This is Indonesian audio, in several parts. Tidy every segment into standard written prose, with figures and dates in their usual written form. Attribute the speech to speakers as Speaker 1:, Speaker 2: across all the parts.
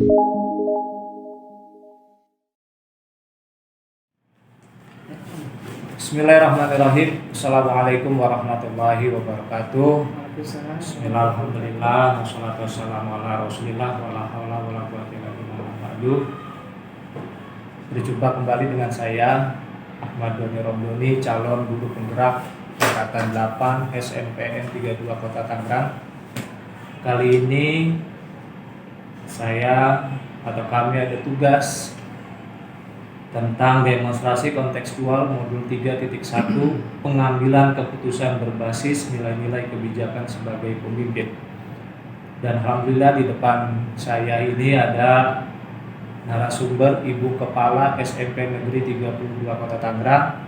Speaker 1: Bismillahirrahmanirrahim. Assalamualaikum warahmatullahi wabarakatuh.
Speaker 2: Waalaikumsalam.
Speaker 1: Bismillah, alhamdulillah, wassalatu wassalamu ala rasulillah, wala hawla wala quwwata illa billah. Berjumpa kembali dengan saya Ahmad Doni Romdoni, calon guru penggerak angkatan 8 SMPN 32 Kota Tangerang. Kali ini saya atau kami ada tugas tentang demonstrasi kontekstual modul 3.1 pengambilan keputusan berbasis nilai-nilai kebijakan sebagai pemimpin. Dan alhamdulillah di depan saya ini ada narasumber Ibu Kepala SMP Negeri 32 Kota Tangerang,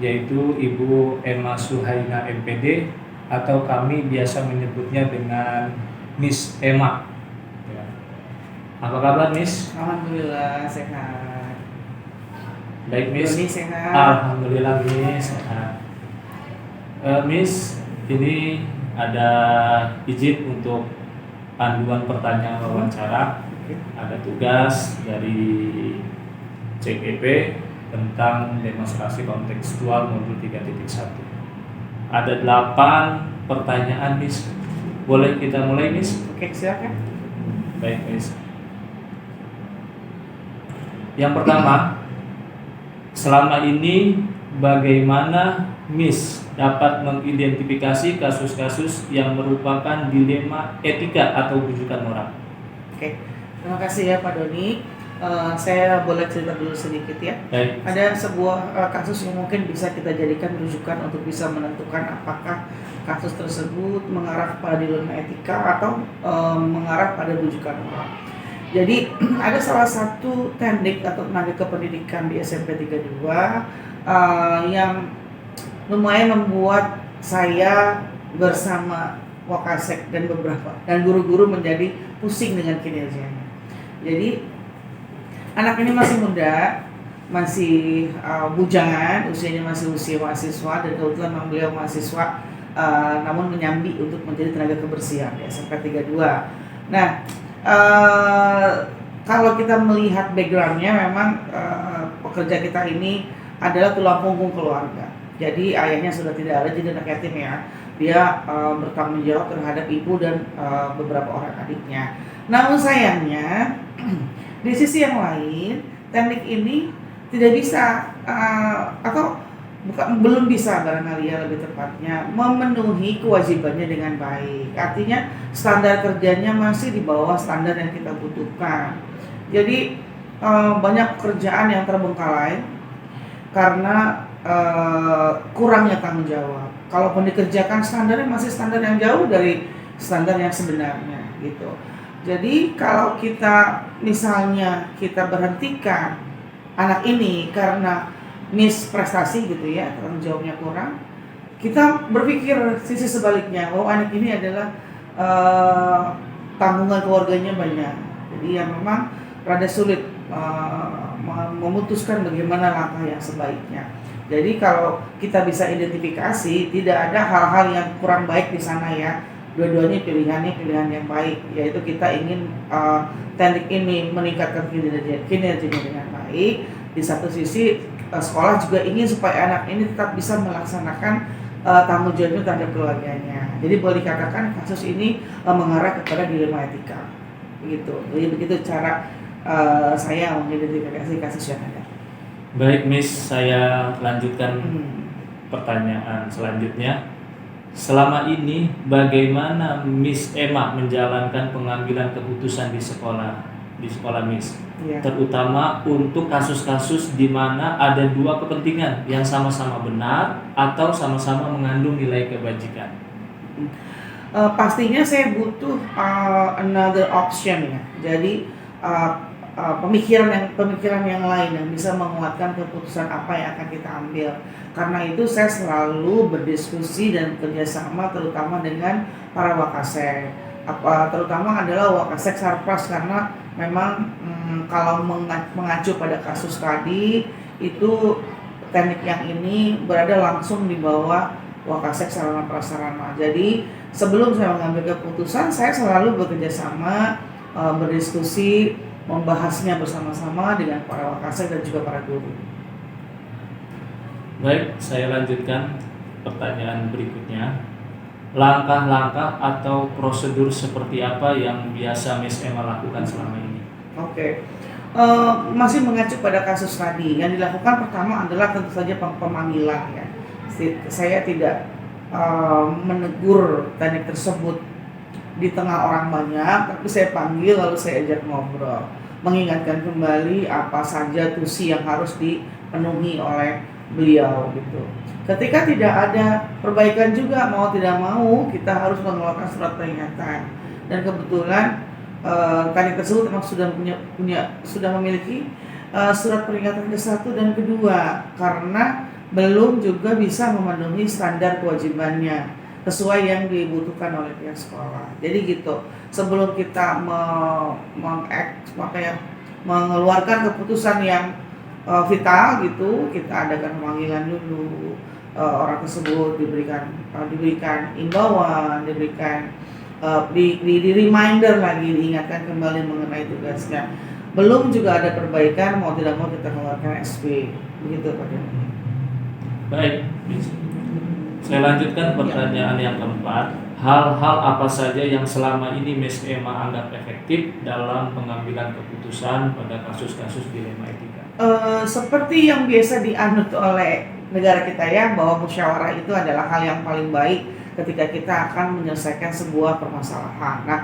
Speaker 1: yaitu Ibu Emma Suhaina MPD, atau kami biasa menyebutnya dengan Miss Emma. Apa kabar, Miss?
Speaker 2: Alhamdulillah sehat.
Speaker 1: Baik, Miss.
Speaker 2: Doni sehat.
Speaker 1: Alhamdulillah, Miss. Sehat. Miss, ini ada izin untuk panduan pertanyaan wawancara. Ada tugas dari CPP tentang demonstrasi kontekstual modul 3.1. Ada 8 pertanyaan, Miss. Boleh kita mulai, Miss?
Speaker 2: Oke, silakan.
Speaker 1: Baik, Miss. Yang pertama, selama ini bagaimana Miss dapat mengidentifikasi kasus-kasus yang merupakan dilema etika atau bujukan moral?
Speaker 2: Oke, terima kasih ya Pak Doni. Saya boleh cerita dulu sedikit ya.
Speaker 1: Baik.
Speaker 2: Ada sebuah kasus yang mungkin bisa kita jadikan rujukan untuk bisa menentukan apakah kasus tersebut mengarah pada dilema etika atau mengarah pada bujukan moral. Jadi ada salah satu teknik atau tenaga kependidikan di SMP 32 yang lumayan membuat saya bersama Wakasek dan beberapa dan guru-guru menjadi pusing dengan kinerjanya. Jadi anak ini masih muda, masih bujangan, usianya masih usia mahasiswa, dan kebetulan memang beliau mahasiswa namun menyambi untuk menjadi tenaga kebersihan di SMP 32. Nah, kalau kita melihat backgroundnya, memang pekerja kita ini adalah tulang punggung keluarga. Jadi ayahnya sudah tidak ada, jadi anak yatim ya. Dia bertanggung jawab terhadap ibu dan beberapa orang adiknya. Namun sayangnya di sisi yang lain, teknik ini tidak bisa belum bisa barangkali ya lebih tepatnya memenuhi kewajibannya dengan baik. Artinya standar kerjanya masih di bawah standar yang kita butuhkan. Jadi banyak pekerjaan yang terbengkalai karena kurangnya tanggung jawab. Kalaupun dikerjakan standarnya masih standar yang jauh dari standar yang sebenarnya gitu. Jadi kalau kita misalnya kita berhentikan anak ini karena misprestasi gitu ya, tanggung jawabnya kurang, kita berpikir sisi sebaliknya, oh anak ini adalah tanggungan keluarganya banyak, jadi ya memang rada sulit memutuskan bagaimana langkah yang sebaiknya. Jadi kalau kita bisa identifikasi, tidak ada hal-hal yang kurang baik di sana ya, dua-duanya pilihan yang baik, yaitu kita ingin teknik ini meningkatkan kinerjanya dengan baik. Di satu sisi sekolah juga ingin supaya anak ini tetap bisa melaksanakan tanggung jawabnya terhadap keluarganya. Jadi boleh dikatakan kasus ini mengarah kepada dilema etika, begitu. Jadi begitu cara saya mengidentifikasi kasus yang ada.
Speaker 1: Baik, Miss, saya lanjutkan pertanyaan selanjutnya. Selama ini bagaimana Miss Emma menjalankan pengambilan keputusan di sekolah Miss? Ya. Terutama untuk kasus-kasus di mana ada dua kepentingan yang sama-sama benar atau sama-sama mengandung nilai kebajikan.
Speaker 2: Pastinya saya butuh another option ya. Jadi pemikiran yang lain yang bisa menguatkan keputusan apa yang akan kita ambil. Karena itu saya selalu berdiskusi dan kerjasama terutama dengan para Wakasek. Terutama adalah Wakasek Sarpras, karena memang kalau mengacu pada kasus tadi itu teknik yang ini berada langsung di bawah Wakasek Sarana Prasarana. Jadi sebelum saya mengambil keputusan, saya selalu bekerja sama berdiskusi, membahasnya bersama-sama dengan para wakasek dan juga para guru.
Speaker 1: Baik, saya lanjutkan pertanyaan berikutnya. Langkah-langkah atau prosedur seperti apa yang biasa Miss Emma lakukan selama ini?
Speaker 2: Oke. Masih mengacu pada kasus tadi, yang dilakukan pertama adalah tentu saja pemanggilan ya. Saya tidak menegur teknik tersebut di tengah orang banyak, tapi saya panggil lalu saya ajak ngobrol, mengingatkan kembali apa saja tusi yang harus dipenuhi oleh beliau gitu. Ketika tidak ada perbaikan juga, mau tidak mau kita harus mengeluarkan surat peringatan. Dan kebetulan teknik tersebut memang sudah memiliki surat peringatan ke-1 dan ke-2 karena belum juga bisa memenuhi standar kewajibannya sesuai yang dibutuhkan oleh pihak sekolah. Jadi gitu. Sebelum kita mengeluarkan keputusan yang vital gitu, kita adakan pemanggilan dulu, orang tersebut diberikan imbauan, diberikan di reminder lagi, diingatkan kembali mengenai tugasnya. Belum juga ada perbaikan, mau tidak mau kita mengeluarkan SP, begitu Pak.
Speaker 1: Baik, saya lanjutkan pertanyaan yang keempat. Hal-hal apa saja yang selama ini Miss Emma anggap efektif dalam pengambilan keputusan pada kasus-kasus dilema etika?
Speaker 2: Seperti yang biasa dianut oleh negara kita ya, bahwa musyawarah itu adalah hal yang paling baik ketika kita akan menyelesaikan sebuah permasalahan. Nah,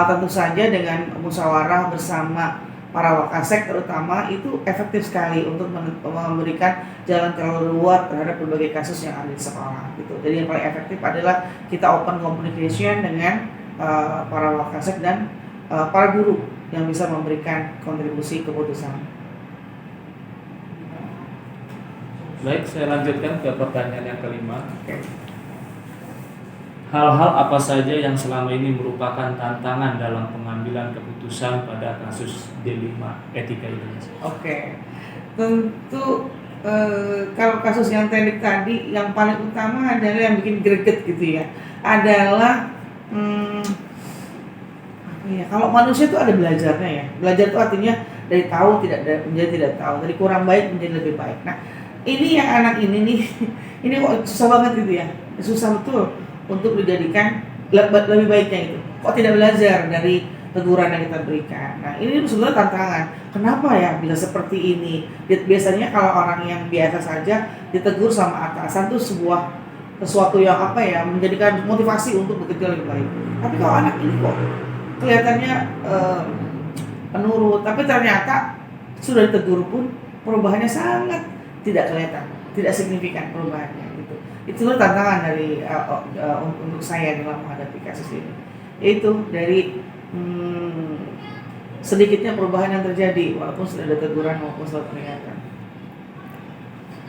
Speaker 2: tentu saja dengan musyawarah bersama para wakasek terutama itu efektif sekali untuk memberikan jalan keluar terhadap berbagai kasus yang ada di sekolah gitu. Jadi yang paling efektif adalah kita open communication dengan para wakasek dan para guru yang bisa memberikan kontribusi keputusan.
Speaker 1: Baik, saya lanjutkan ke pertanyaan yang kelima. Hal-hal apa saja yang selama ini merupakan tantangan dalam pengambilan keputusan pada kasus D5 etika ini?
Speaker 2: Oke, tentu kalau kasus yang teknik tadi, yang paling utama adalah yang bikin greget gitu ya, adalah kalau manusia itu ada belajarnya ya. Belajar itu artinya dari tahu menjadi tidak tahu, dari kurang baik menjadi lebih baik. Nah, ini yang anak ini nih, ini kok susah banget gitu ya, susah betul untuk dijadikan lebih baiknya itu. Kok tidak belajar dari teguran yang kita berikan. Nah, ini sebenarnya tantangan. Kenapa ya bisa seperti ini? Biasanya kalau orang yang biasa saja ditegur sama atasan tuh sesuatu yang menjadikan motivasi untuk bekerja lebih baik. Tapi kalau anak ini kok kelihatannya penurut, tapi ternyata sudah ditegur pun perubahannya sangat tidak kelihatan, tidak signifikan perubahannya gitu. Itu tantangan dari untuk saya dalam menghadapi kasus ini, yaitu dari sedikitnya perubahan yang terjadi walaupun sudah ada teguran maupun surat peringatan.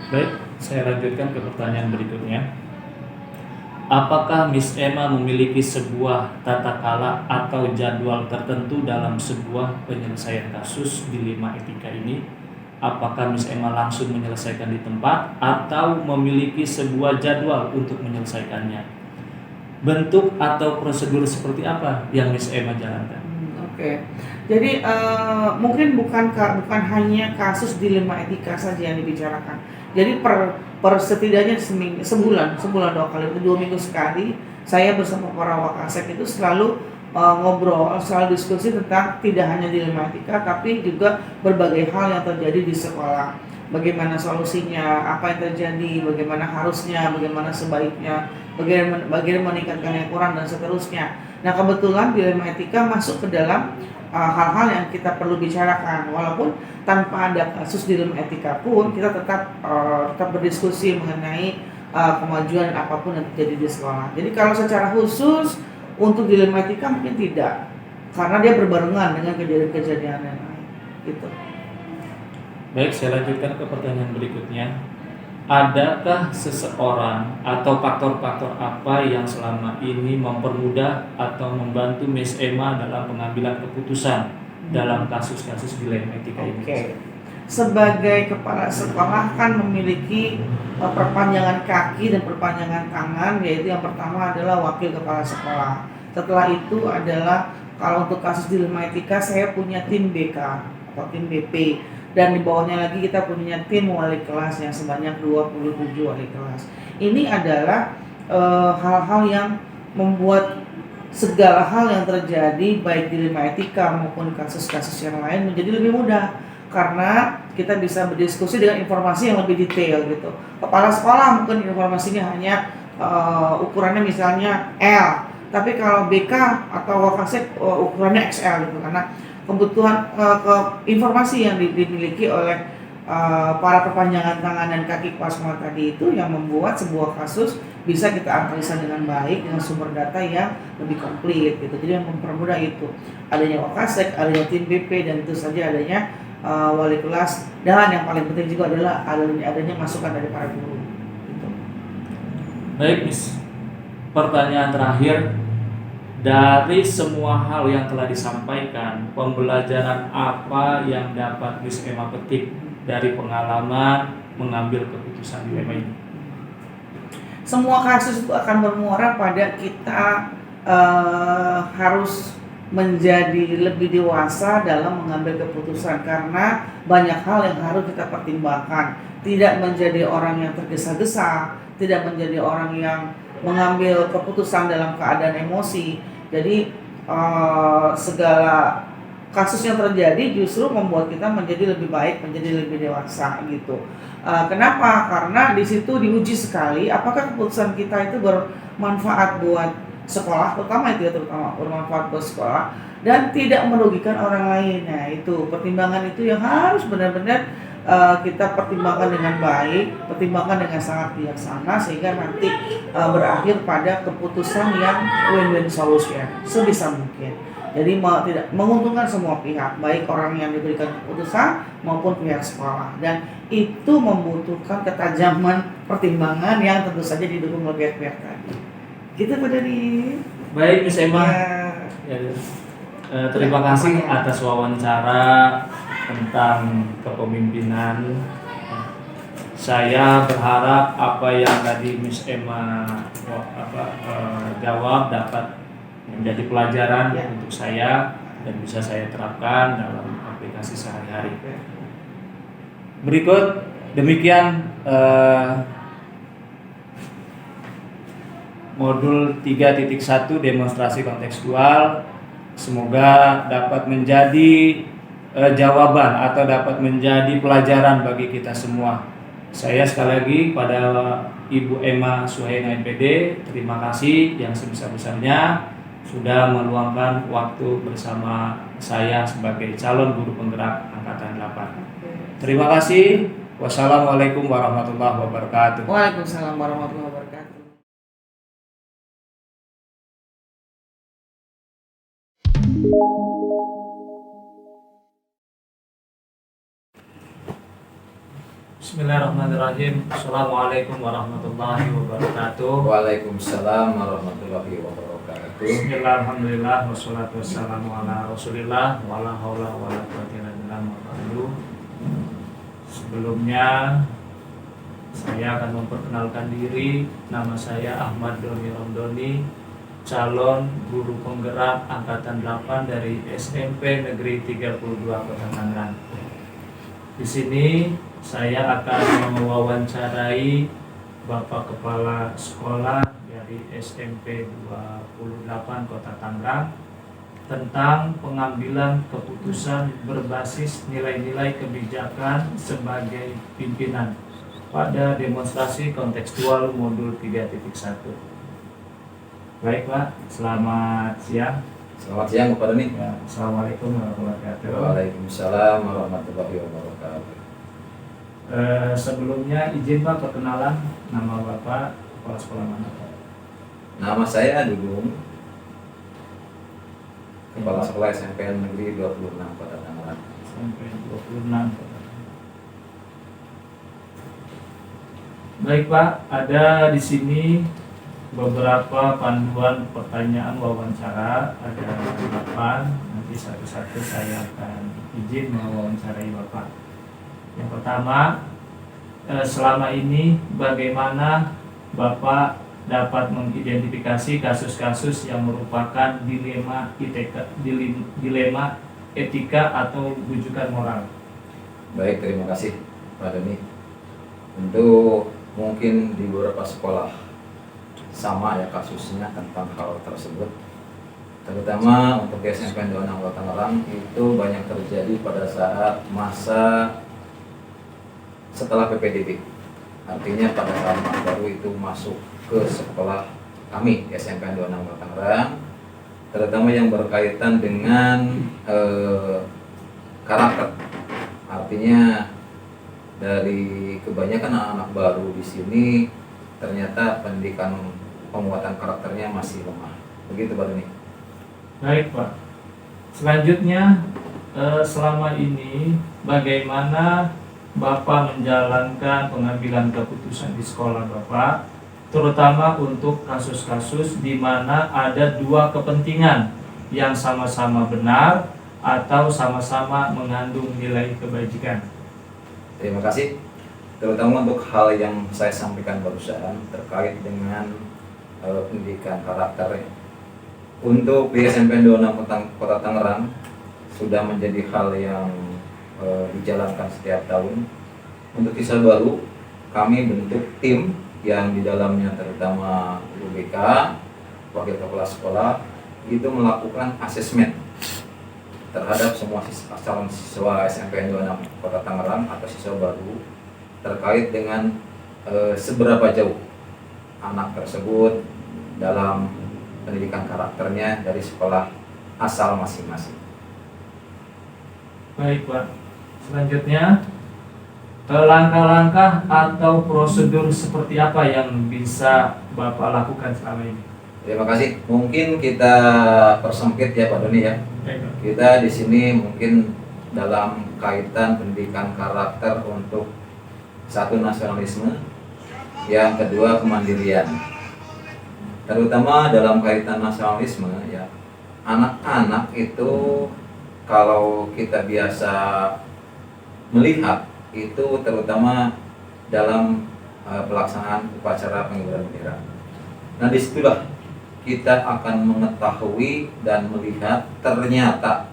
Speaker 1: Baik, saya lanjutkan ke pertanyaan berikutnya. Apakah Miss Emma memiliki sebuah tata cara atau jadwal tertentu dalam sebuah penyelesaian kasus dilema etika ini? Apakah Miss Emma langsung menyelesaikan di tempat atau memiliki sebuah jadwal untuk menyelesaikannya? Bentuk atau prosedur seperti apa yang Miss Emma jalankan?
Speaker 2: Oke. Jadi mungkin bukan hanya kasus dilema etika saja yang dibicarakan. Jadi per setidaknya sebulan 2 kali, 2 minggu sekali saya bersama para wakasek itu selalu ngobrol, selalu diskusi tentang tidak hanya dilema etika tapi juga berbagai hal yang terjadi di sekolah. Bagaimana solusinya, apa yang terjadi, bagaimana harusnya, bagaimana sebaiknya, bagaimana meningkatkan yang kurang dan seterusnya. Nah, kebetulan dilema etika masuk ke dalam hal-hal yang kita perlu bicarakan. Walaupun tanpa ada kasus dilema etika pun kita tetap berdiskusi mengenai kemajuan apapun yang terjadi di sekolah. Jadi kalau secara khusus untuk dilema etika mungkin tidak, karena dia berbarengan dengan kejadian-kejadian yang lain gitu.
Speaker 1: Baik, saya lanjutkan ke pertanyaan berikutnya. Adakah seseorang atau faktor-faktor apa yang selama ini mempermudah atau membantu Miss Emma dalam pengambilan keputusan dalam kasus-kasus dilema etika ini?
Speaker 2: Oke. Sebagai kepala sekolah kan memiliki perpanjangan kaki dan perpanjangan tangan, yaitu yang pertama adalah wakil kepala sekolah. Setelah itu adalah Kalau untuk kasus dilema etika, saya punya tim BK atau tim BP, dan di bawahnya lagi kita punya tim wali kelas yang sebanyak 27 wali kelas. Ini adalah hal-hal yang membuat segala hal yang terjadi baik dilema etika maupun kasus-kasus yang lain menjadi lebih mudah, karena kita bisa berdiskusi dengan informasi yang lebih detail gitu. Kepala sekolah mungkin informasinya hanya ukurannya misalnya L, tapi kalau BK atau Wakasek ukurannya XL gitu, karena kebutuhan informasi yang dimiliki oleh para perpanjangan tangan dan kaki Pasma tadi itu yang membuat sebuah kasus bisa kita analisa dengan baik dengan sumber data yang lebih komplit gitu. Jadi yang mempermudah itu adanya Wakasek, adanya tim BP, dan itu saja adanya wali kelas, dan yang paling penting juga adalah adanya masukan dari para guru gitu.
Speaker 1: Baik, Miss. Pertanyaan terakhir, dari semua hal yang telah disampaikan, pembelajaran apa yang dapat Miss Emma petik dari pengalaman mengambil keputusan di UMA ini?
Speaker 2: Semua kasus itu akan bermuara pada kita harus menjadi lebih dewasa dalam mengambil keputusan, karena banyak hal yang harus kita pertimbangkan. Tidak menjadi orang yang tergesa-gesa, tidak menjadi orang yang mengambil keputusan dalam keadaan emosi. Jadi segala kasus yang terjadi justru membuat kita menjadi lebih baik, menjadi lebih dewasa gitu. Kenapa? Karena di situ diuji sekali apakah keputusan kita itu bermanfaat buat sekolah, terutama bermanfaat buat sekolah dan tidak merugikan orang lain. Nah, itu pertimbangan itu yang harus benar-benar kita pertimbangkan dengan baik, pertimbangkan dengan sangat bijaksana, sehingga nanti berakhir pada keputusan yang win-win solution sebisa mungkin. Jadi tidak menguntungkan semua pihak, baik orang yang diberikan keputusan maupun pihak sekolah, dan itu membutuhkan ketajaman pertimbangan yang tentu saja didukung oleh pihak-pihak tadi. Gitu Pak Dani.
Speaker 1: Baik, Miss Emma.
Speaker 2: Ya.
Speaker 1: Terima kasih atas wawancara tentang kepemimpinan. Saya berharap apa yang tadi Miss Emma jawab dapat menjadi pelajaran untuk saya dan bisa saya terapkan dalam aplikasi sehari-hari. Berikut demikian modul 3.1 demonstrasi kontekstual. Semoga dapat menjadi jawaban atau dapat menjadi pelajaran bagi kita semua. Saya sekali lagi pada Ibu Emma Suhaina MPD, terima kasih yang sebesar-besarnya sudah meluangkan waktu bersama saya sebagai calon guru penggerak Angkatan 8. Terima kasih. Wassalamualaikum warahmatullahi wabarakatuh.
Speaker 2: Waalaikumsalam warahmatullahi wabarakatuh.
Speaker 1: Bismillahirrahmanirrahim. Assalamualaikum warahmatullahi wabarakatuh.
Speaker 3: Waalaikumsalam warahmatullahi wabarakatuh.
Speaker 1: Bismillahirrahmanirrahim. Wassalatu wassalamu ala Rasulillah wala haula wala quwwata illa billah. Sebelumnya saya akan memperkenalkan diri. Nama saya Ahmad Doni Romdoni, calon guru penggerak Angkatan 8 dari SMP Negeri 32 Kota Tangerang. Di sini saya akan mewawancarai Bapak Kepala Sekolah dari SMP 28 Kota Tangerang tentang pengambilan keputusan berbasis nilai-nilai kebijakan sebagai pimpinan pada demonstrasi kontekstual modul 3.1. Baik Pak, selamat siang.
Speaker 3: Selamat siang kepada nih.
Speaker 1: Ya, Assalamualaikum warahmatullahi wabarakatuh.
Speaker 3: Waalaikumsalam warahmatullahi wabarakatuh.
Speaker 1: Sebelumnya izin Pak perkenalan, nama Bapak, kepala sekolah mana Pak?
Speaker 3: Nama saya Dudung, Kepala Sekolah SMP Negeri 26 Kota Tangerang.
Speaker 1: SMP 26 Kota. Baik Pak, ada di sini beberapa panduan pertanyaan wawancara, ada 8. Nanti satu-satu saya akan izin mewawancarai Bapak. Yang pertama, selama ini bagaimana Bapak dapat mengidentifikasi kasus-kasus yang merupakan dilema etika atau rujukan moral.
Speaker 3: Baik, terima kasih Pak Doni. Untuk mungkin di beberapa sekolah sama ya kasusnya tentang hal tersebut. Terutama untuk SMP 26 Kota Tangerang itu banyak terjadi pada saat masa setelah PPDB. Artinya pada saat anak baru itu masuk ke sekolah kami SMP 26 Kota Tangerang, terutama yang berkaitan dengan karakter. Artinya dari kebanyakan anak-anak baru di sini ternyata pendidikan penguatan karakternya masih lemah. Begitu Pak Doni.
Speaker 1: Baik Pak. Selanjutnya selama ini bagaimana Bapak menjalankan pengambilan keputusan di sekolah Bapak, terutama untuk kasus-kasus di mana ada dua kepentingan yang sama-sama benar atau sama-sama mengandung nilai kebajikan.
Speaker 3: Terima kasih. Terutama untuk hal yang saya sampaikan barusan terkait dengan pendidikan karakter. Untuk di SMP 26 Kota Tangerang sudah menjadi hal yang dijalankan setiap tahun. Untuk siswa baru, kami bentuk tim yang di dalamnya terutama guru BK, wakil kepala sekolah, itu melakukan asesmen terhadap semua calon siswa SMP 26 Kota Tangerang atau siswa baru terkait dengan seberapa jauh anak tersebut dalam pendidikan karakternya dari sekolah asal masing-masing.
Speaker 1: Baik Pak. Selanjutnya langkah-langkah atau prosedur seperti apa yang bisa Bapak lakukan selama ini?
Speaker 3: Terima kasih. Mungkin kita persempit ya Pak Doni ya.
Speaker 1: Baik, Pak.
Speaker 3: Kita di sini mungkin dalam kaitan pendidikan karakter untuk satu nasionalisme, yang kedua kemandirian. Terutama dalam kaitan nasionalisme ya, anak-anak itu kalau kita biasa melihat itu terutama dalam pelaksanaan upacara pengibaran bendera. Nah disitulah kita akan mengetahui dan melihat ternyata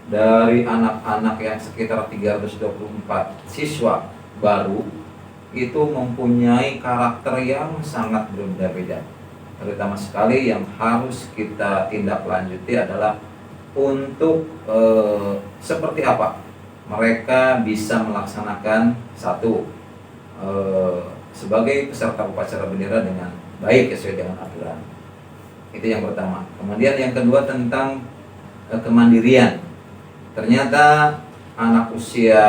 Speaker 3: dari anak-anak yang sekitar 324 siswa baru itu mempunyai karakter yang sangat berbeda-beda. Terutama sekali yang harus kita tindak lanjuti adalah untuk seperti apa mereka bisa melaksanakan satu sebagai peserta upacara bendera dengan baik sesuai dengan aturan. Itu yang pertama. Kemudian yang kedua tentang kemandirian. Ternyata anak usia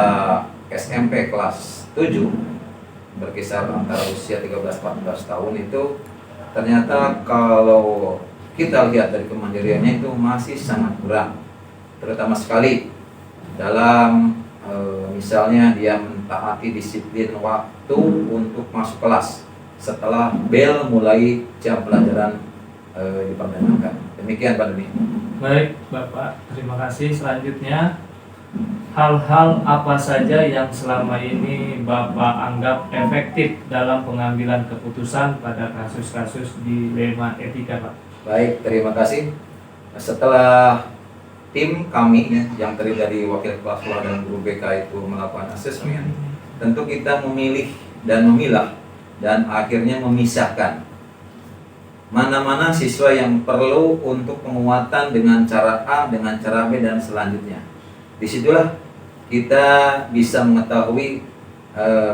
Speaker 3: SMP kelas 7 berkisar antara usia 13-14 tahun itu ternyata kalau kita lihat dari kemandiriannya itu masih sangat kurang. Terutama sekali dalam misalnya dia mentaati disiplin waktu untuk masuk kelas setelah bel mulai jam pelajaran diperdanakan. Demikian Pak Doni.
Speaker 1: Baik Bapak, terima kasih. Selanjutnya hal-hal apa saja yang selama ini Bapak anggap efektif dalam pengambilan keputusan pada kasus-kasus dilema etika Pak?
Speaker 3: Baik, terima kasih. Setelah tim kami yang terdiri dari wakil kepala sekolah dan guru BK itu melakukan asesmen, tentu kita memilih dan memilah dan akhirnya memisahkan mana-mana siswa yang perlu untuk penguatan dengan cara A, dengan cara B, dan selanjutnya. Disitulah kita bisa mengetahui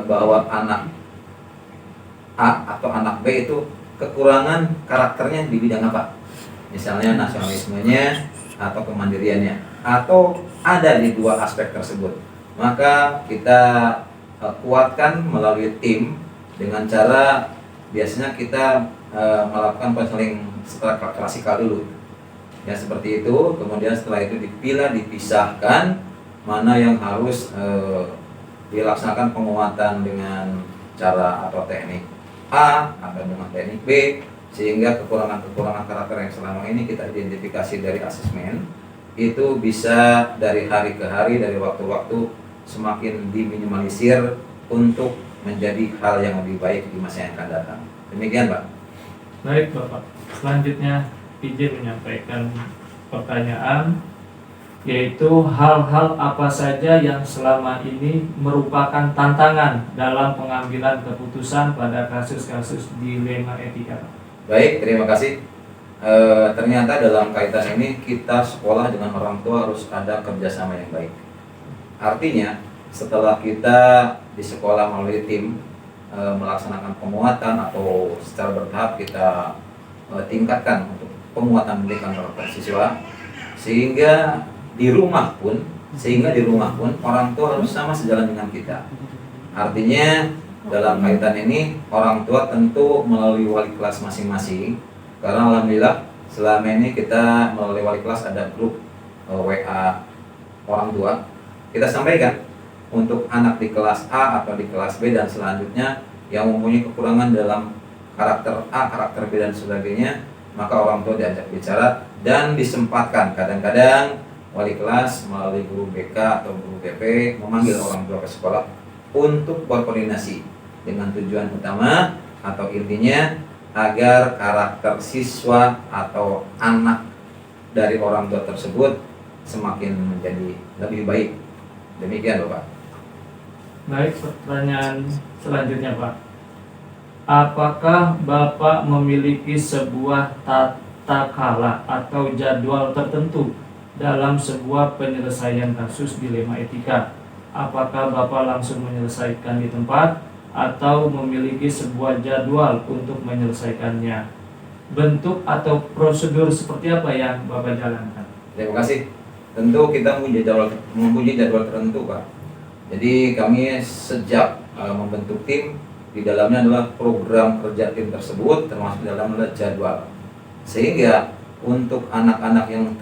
Speaker 3: bahwa anak A atau anak B itu kekurangan karakternya di bidang apa. Misalnya nasionalismenya atau kemandiriannya, atau ada di dua aspek tersebut. Maka kita kuatkan melalui tim dengan cara biasanya kita melakukan konseling setelah klasikal dulu ya, seperti itu. Kemudian setelah itu dipisahkan mana yang harus dilaksanakan penguatan dengan cara atau teknik A atau dengan teknik B, sehingga kekurangan-kekurangan karakter yang selama ini kita identifikasi dari asesmen itu bisa dari hari ke hari, dari waktu-waktu semakin diminimalisir untuk menjadi hal yang lebih baik di masa yang akan datang. Demikian Pak.
Speaker 1: Baik Bapak, selanjutnya izin menyampaikan pertanyaan, yaitu hal-hal apa saja yang selama ini merupakan tantangan dalam pengambilan keputusan pada kasus-kasus dilema etika.
Speaker 3: Baik, terima kasih. Ternyata dalam kaitan ini kita sekolah dengan orang tua harus ada kerjasama yang baik. Artinya setelah kita di sekolah melalui tim melaksanakan penguatan atau secara bertahap kita tingkatkan untuk penguatan pendidikan karakter siswa, sehingga di rumah pun orang tua harus sama sejalan dengan kita. Artinya dalam kaitan ini orang tua tentu melalui wali kelas masing-masing, karena alhamdulillah selama ini kita melalui wali kelas ada grup WA orang tua. Kita sampaikan untuk anak di kelas A atau di kelas B dan selanjutnya yang mempunyai kekurangan dalam karakter A, karakter B dan sebagainya, maka orang tua diajak bicara dan disempatkan. Kadang-kadang wali kelas melalui guru BK atau guru BP memanggil orang tua ke sekolah untuk berkoordinasi dengan tujuan utama atau intinya agar karakter siswa atau anak dari orang tua tersebut semakin menjadi lebih baik. Demikian Bapak.
Speaker 1: Baik, pertanyaan selanjutnya Pak. Apakah Bapak memiliki sebuah tata cara atau jadwal tertentu dalam sebuah penyelesaian kasus dilema etika? Apakah Bapak langsung menyelesaikan di tempat atau memiliki sebuah jadwal untuk menyelesaikannya? Bentuk atau prosedur seperti apa yang Bapak jalankan?
Speaker 3: Terima kasih. Tentu kita mempunyai jadwal tertentu Pak. Jadi kami sejak membentuk tim, di dalamnya adalah program kerja tim tersebut, termasuk di dalamnya adalah jadwal. Sehingga untuk anak-anak yang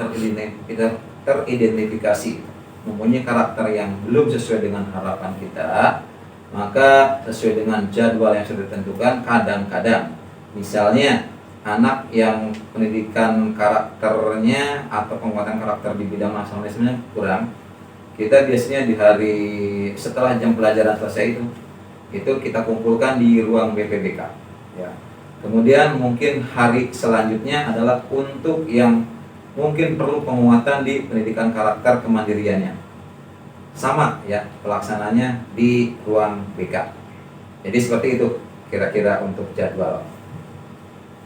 Speaker 3: teridentifikasi mempunyai karakter yang belum sesuai dengan harapan kita, maka sesuai dengan jadwal yang sudah ditentukan, kadang-kadang misalnya anak yang pendidikan karakternya atau penguatan karakter di bidang nasionalisme kurang, kita biasanya di hari setelah jam pelajaran selesai itu kita kumpulkan di ruang BPBK ya. Kemudian mungkin hari selanjutnya adalah untuk yang mungkin perlu penguatan di pendidikan karakter kemandiriannya, sama ya pelaksananya di ruang BK. Jadi seperti itu kira-kira untuk jadwal.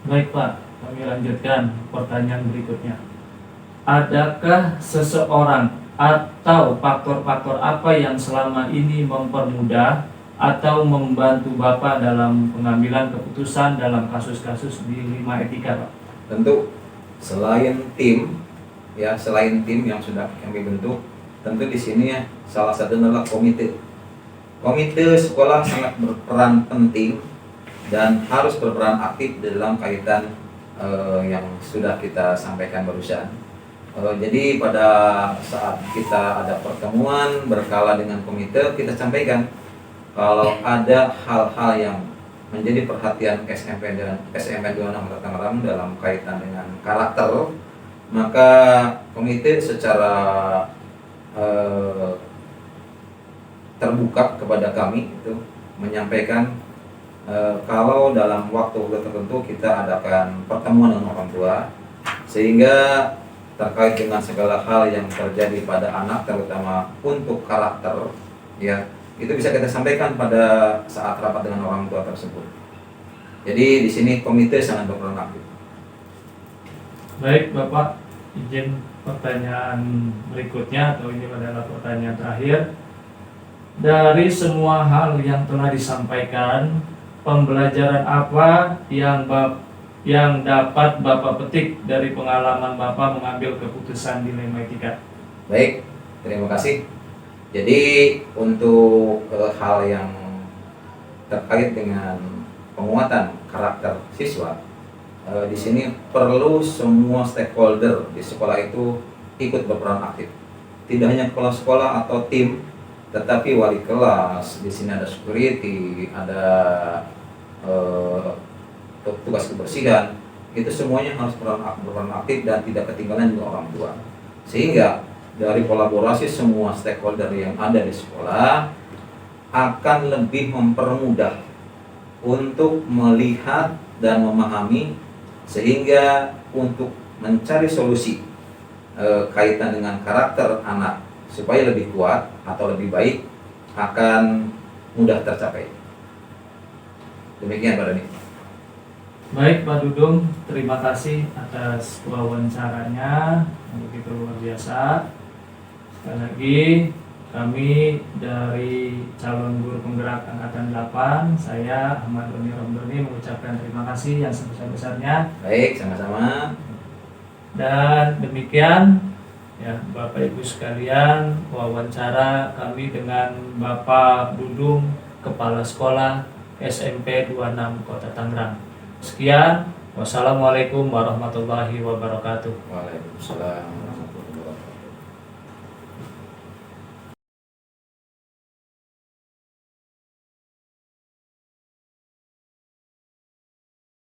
Speaker 1: Baik Pak, kami lanjutkan pertanyaan berikutnya. Adakah seseorang atau faktor-faktor apa yang selama ini mempermudah atau membantu Bapak dalam pengambilan keputusan dalam kasus-kasus dilema etika Pak?
Speaker 3: Tentu selain tim yang sudah kami bentuk, tentu di sini ya salah satu adalah komite. Komite sekolah sangat berperan penting dan harus berperan aktif dalam kaitan yang sudah kita sampaikan barusan. Jadi pada saat kita ada pertemuan berkala dengan komite, kita sampaikan kalau ada hal-hal yang menjadi perhatian SMP dan SMP 26 Kota Tangerang dalam kaitan dengan karakter, maka komite secara terbuka kepada kami itu menyampaikan kalau dalam waktu tertentu kita adakan pertemuan dengan orang tua, sehingga terkait dengan segala hal yang terjadi pada anak, terutama untuk karakter ya, itu bisa kita sampaikan pada saat rapat dengan orang tua tersebut. Jadi di sini komite sangat berperan aktif.
Speaker 1: Baik Bapak, izin pertanyaan berikutnya, atau ini adalah pertanyaan terakhir. Dari semua hal yang telah disampaikan, pembelajaran apa yang dapat Bapak petik dari pengalaman Bapak mengambil keputusan dilema etika?
Speaker 3: Baik, terima kasih. Jadi untuk hal yang terkait dengan penguatan karakter siswa, di sini perlu semua stakeholder di sekolah itu ikut berperan aktif. Tidak hanya kepala sekolah atau tim, tetapi wali kelas, di sini ada security, ada tugas kebersihan, itu semuanya harus berperan aktif dan tidak ketinggalan juga orang tua. Sehingga dari kolaborasi semua stakeholder yang ada di sekolah akan lebih mempermudah untuk melihat dan memahami Sehingga untuk mencari solusi kaitan dengan karakter anak supaya lebih kuat atau lebih baik akan mudah tercapai. Demikian Pak Dani.
Speaker 1: Baik Pak Dudung, terima kasih atas wawancaranya yang begitu luar biasa. Sekali lagi kami dari calon guru penggerak angkatan 8, saya Ahmad Doni Romdoni mengucapkan terima kasih yang sebesar-besarnya.
Speaker 3: Baik, sama-sama.
Speaker 1: Dan demikian ya Bapak Ibu sekalian, wawancara kami dengan Bapak Dudung, Kepala Sekolah SMP 26 Kota Tangerang. Sekian, wassalamualaikum warahmatullahi wabarakatuh.
Speaker 3: Waalaikumsalam.